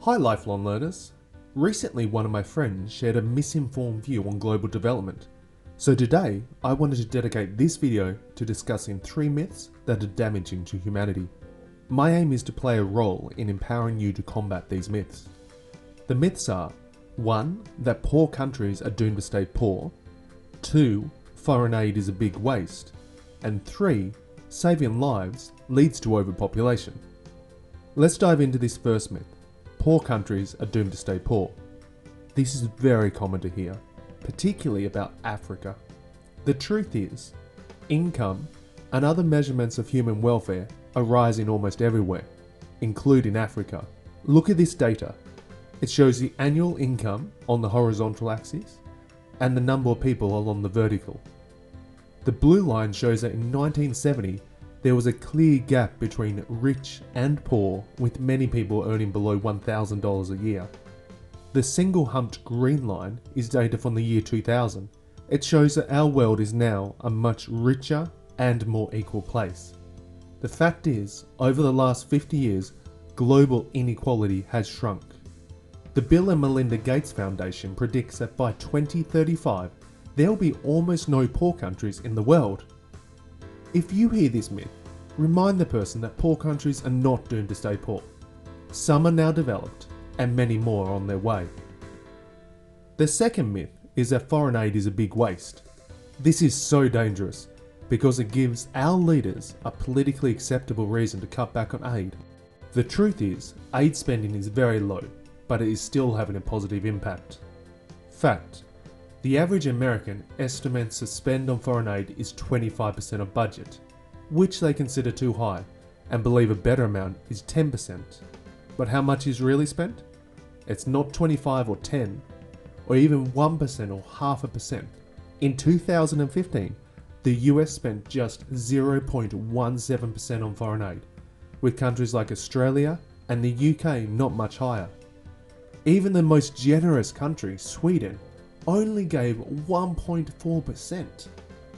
Hi lifelong learners. Recently one of my friends shared a misinformed view on global development. So today I wanted to dedicate this video to discussing 3 myths that are damaging to humanity. My aim is to play a role in empowering you to combat these myths. The myths are 1. That poor countries are doomed to stay poor, 2. Foreign aid is a big waste, and 3. Saving lives leads to overpopulation. Let's dive into this first myth. Poor countries are doomed to stay poor. This is very common to hear, particularly about Africa. The truth is, income and other measurements of human welfare are rising almost everywhere, including Africa. Look at this data. It shows the annual income on the horizontal axis and the number of people along the vertical. The blue line shows that in 1970 there was a clear gap between rich and poor, with many people earning below $1,000 a year. The single humped green line is data from the year 2000. It shows that our world is now a much richer and more equal place. The fact is, over the last 50 years, global inequality has shrunk. The Bill and Melinda Gates Foundation predicts that by 2035, there will be almost no poor countries in the world. If you hear this myth, remind the person that poor countries are not doomed to stay poor. Some are now developed, and many more are on their way. The second myth is that foreign aid is a big waste. This is so dangerous because it gives our leaders a politically acceptable reason to cut back on aid. The truth is, aid spending is very low, but it is still having a positive impact. Fact: the average American estimates to spend on foreign aid is 25% of budget, which they consider too high, and believe a better amount is 10%. But how much is really spent? It's not 25 or 10, or even 1% or half a percent. In 2015, the US spent just 0.17% on foreign aid, with countries like Australia and the UK not much higher. Even the most generous country, Sweden, only gave 1.4%.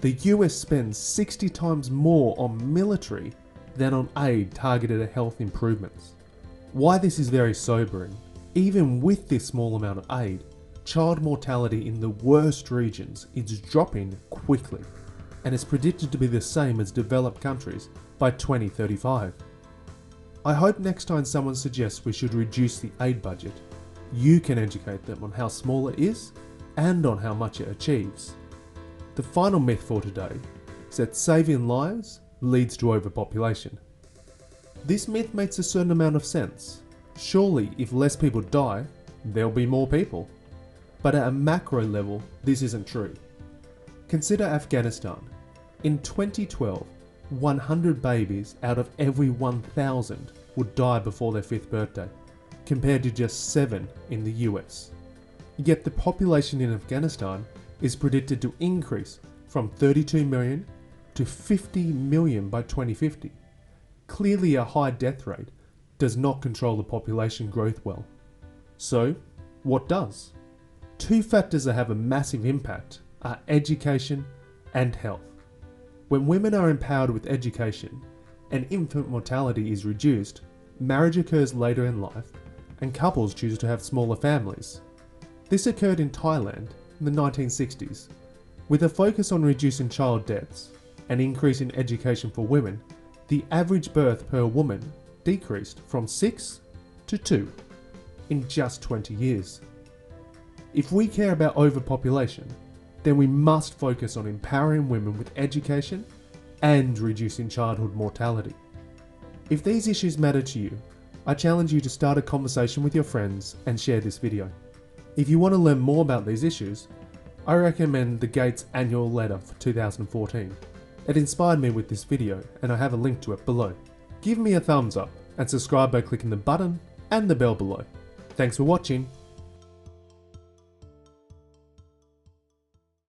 The US spends 60 times more on military than on aid targeted at health improvements. Why this is very sobering: even with this small amount of aid, child mortality in the worst regions is dropping quickly, and is predicted to be the same as developed countries by 2035. I hope next time someone suggests we should reduce the aid budget, you can educate them on how small it is and on how much it achieves. The final myth for today is that saving lives leads to overpopulation. This myth makes a certain amount of sense. Surely if less people die, there'll be more people. But at a macro level, this isn't true. Consider Afghanistan. In 2012, 100 babies out of every 1,000 would die before their 5th birthday, compared to just 7 in the US. Yet the population in Afghanistan is predicted to increase from 32 million to 50 million by 2050. Clearly a high death rate does not control the population growth well. So, what does? 2 factors that have a massive impact are education and health. When women are empowered with education and infant mortality is reduced, marriage occurs later in life and couples choose to have smaller families. This occurred in Thailand in the 1960s. With a focus on reducing child deaths and increasing education for women, the average birth per woman decreased from 6 to 2 in just 20 years. If we care about overpopulation, then we must focus on empowering women with education and reducing childhood mortality. If these issues matter to you, I challenge you to start a conversation with your friends and share this video. If you want to learn more about these issues, I recommend the Gates annual letter for 2014. It inspired me with this video, and I have a link to it below. Give me a thumbs up and subscribe by clicking the button and the bell below. Thanks for watching.